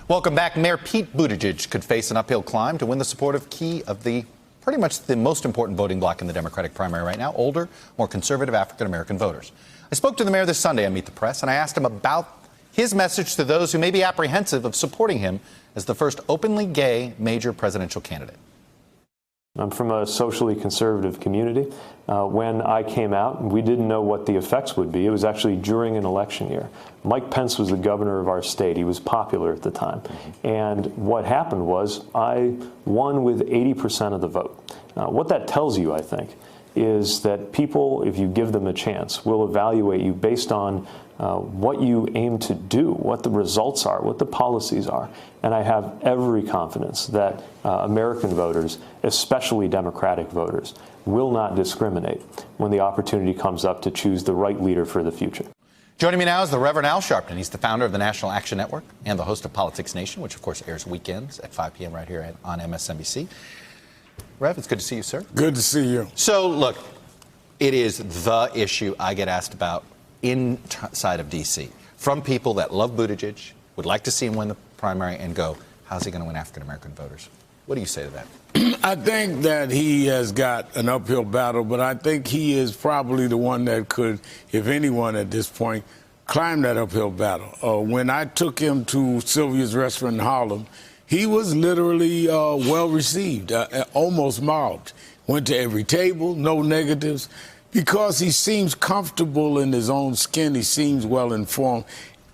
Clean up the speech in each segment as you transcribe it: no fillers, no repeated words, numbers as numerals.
Welcome back. Mayor Pete Buttigieg could face an uphill climb to win the support of pretty much the most important voting bloc in the Democratic primary right now, older, more conservative African-American voters. I spoke to the mayor this Sunday on Meet the Press, and I asked him about his message to those who may be apprehensive of supporting him as the first openly gay major presidential candidate. I'm from a socially conservative community. When I came out, we didn't know what the effects would be. It was actually during an election year. Mike Pence was the governor of our state. He was popular at the time. And what happened was I won with 80% of the vote. What that tells you, I think, is that people, if you give them a chance, will evaluate you based on what you aim to do, what the results are, what the policies are. And I have every confidence that American voters, especially Democratic voters, will not discriminate when the opportunity comes up to choose the right leader for the future. Joining me now is the Reverend Al Sharpton. He's the founder of the National Action Network and the host of Politics Nation, which of course airs weekends at 5 p.m. right here on MSNBC. Rev, it's good to see you, sir. Good to see you. So, look, it is the issue I get asked about inside of D.C. from people that love Buttigieg, would like to see him win the primary, and go, how's he going to win African-American voters? What do you say to that? I think that he has got an uphill battle, but I think he is probably the one that could, if anyone at this point, climb that uphill battle. When I took him to Sylvia's restaurant in Harlem, he was literally well received, almost mobbed. Went to every table, no negatives, because he seems comfortable in his own skin. He seems well informed.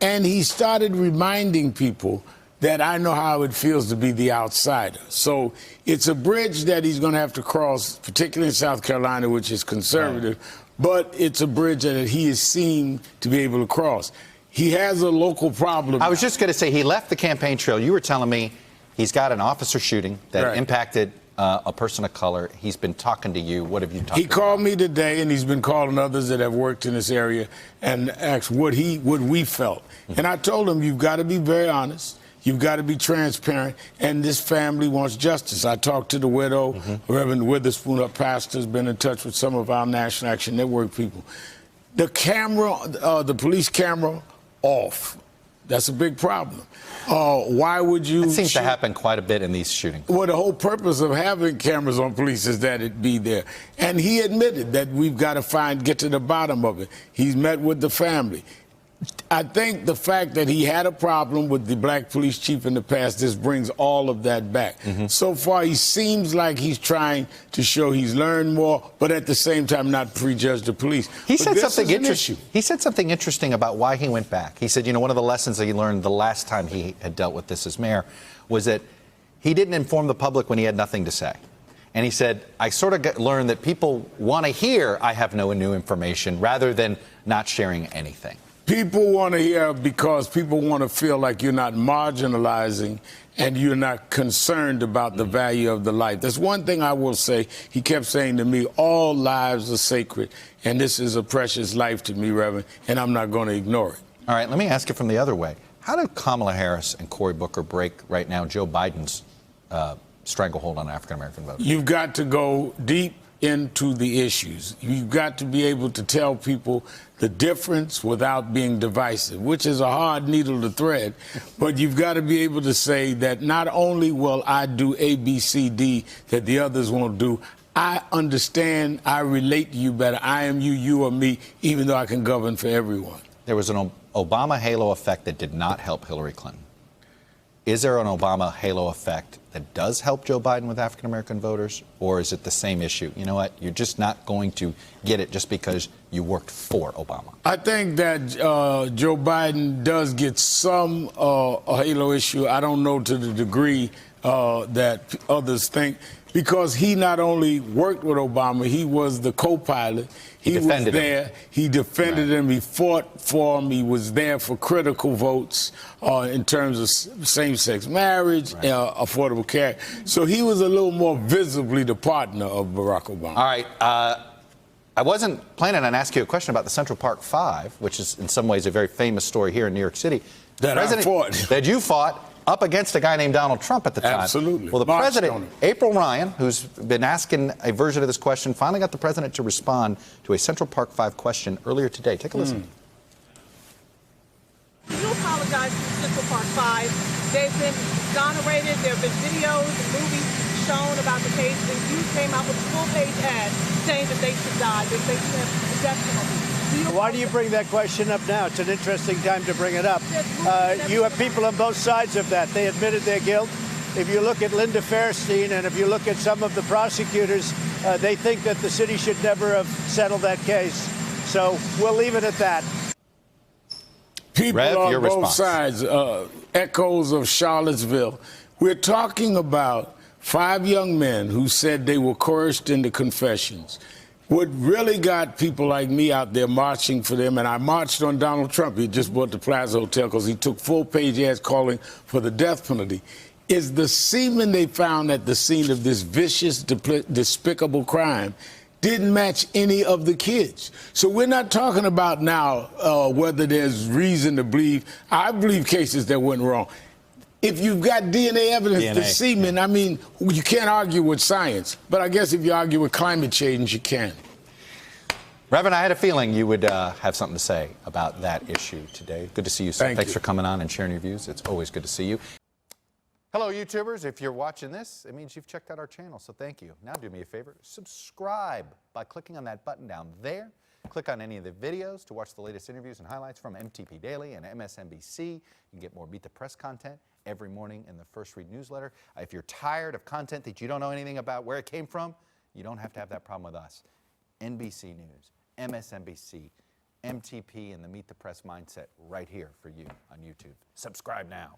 And he started reminding people that I know how it feels to be the outsider. So it's a bridge that he's going to have to cross, particularly in South Carolina, which is conservative, but it's a bridge that he is seen to be able to cross. He has a local problem. I was just going to say, he left the campaign trail. You were telling me he's got an officer shooting that impacted a person of color. He's been talking to you. What have you talked about? He called me today, and he's been calling others that have worked in this area and asked what we felt. And I told him, you've got to be very honest. You've got to be transparent, and this family wants justice. I talked to the widow, Reverend Witherspoon, our pastor, has been in touch with some of our National Action Network people. The camera, the police camera, off. That's a big problem. Why would you? It seems to happen quite a bit in these shootings. Well, the whole purpose of having cameras on police is that it be there. And he admitted that we've got to get to the bottom of it. He's met with the family. I think the fact that he had a problem with the black police chief in the past, this brings all of that back. So far, he seems like he's trying to show he's learned more, but at the same time not prejudge the police. He said something interesting. He said something interesting about why he went back. He said, you know, one of the lessons that he learned the last time he had dealt with this as mayor was that he didn't inform the public when he had nothing to say. And he said, I sort of learned that people want to hear I have no new information rather than not sharing anything. People want to hear because people want to feel like you're not marginalizing and you're not concerned about the value of the life. That's one thing I will say. He kept saying to me, all lives are sacred, and this is a precious life to me, Reverend, and I'm not going to ignore it. All right, let me ask it from the other way. How did Kamala Harris and Cory Booker break right now Joe Biden's stranglehold on African-American voters? You've got to go deep into the issues. You've got to be able to tell people the difference without being divisive, which is a hard needle to thread. But you've got to be able to say that not only will I do A, B, C, D that the others won't do, I understand, I relate to you better. I am you, you are me, even though I can govern for everyone. There was an Obama halo effect that did not help Hillary Clinton. Is there an Obama halo effect that does help Joe Biden with African-American voters, or is it the same issue? You know what? You're just not going to get it just because you worked for Obama. I think that Joe Biden does get some a halo issue. I don't know to the degree that others think, because he not only worked with Obama, he was the co-pilot. He was there. He defended him. He fought for him. He was there for critical votes in terms of same-sex marriage, affordable care. So he was a little more visibly the partner of Barack Obama. All right. I wasn't planning on asking you a question about the Central Park Five, which is in some ways a very famous story here in New York City. That you fought up against a guy named Donald Trump at the time. Absolutely. Well, the president, April Ryan, who's been asking a version of this question, finally got the president to respond to a Central Park 5 question earlier today. Take a listen. You apologize to Central Park 5 They've been exonerated. There have been videos and movies shown about the case, and you came out with a full-page ad saying that they should die, that they should have the death penalty. Why do you bring that question up now? It's an interesting time to bring it up. You have people on both sides of that. They admitted their guilt. If you look at Linda Fairstein and if you look at some of the prosecutors, they think that the city should never have settled that case. So we'll leave it at that. People Rev, on your both response. sides, echoes of Charlottesville. We're talking about 5 young men who said they were coerced into confessions. What really got people like me out there marching for them, and I marched on Donald Trump, he just bought the Plaza Hotel because he took full-page ads calling for the death penalty, is the semen they found at the scene of this vicious, despicable crime didn't match any of the kids. So we're not talking about now whether there's reason to believe. I believe cases that went wrong. If you've got DNA evidence, the semen, I mean, you can't argue with science. But I guess if you argue with climate change, you can. Reverend, I had a feeling you would have something to say about that issue today. Good to see you, sir. Thanks for coming on and sharing your views. It's always good to see you. Hello, YouTubers. If you're watching this, it means you've checked out our channel, so thank you. Now do me a favor, subscribe by clicking on that button down there. Click on any of the videos to watch the latest interviews and highlights from MTP Daily and MSNBC. You can get more Meet the Press content every morning in the First Read newsletter. If you're tired of content that you don't know anything about where it came from, you don't have to have that problem with us. NBC News, MSNBC, MTP, and the Meet the Press mindset right here for you on YouTube. Subscribe now.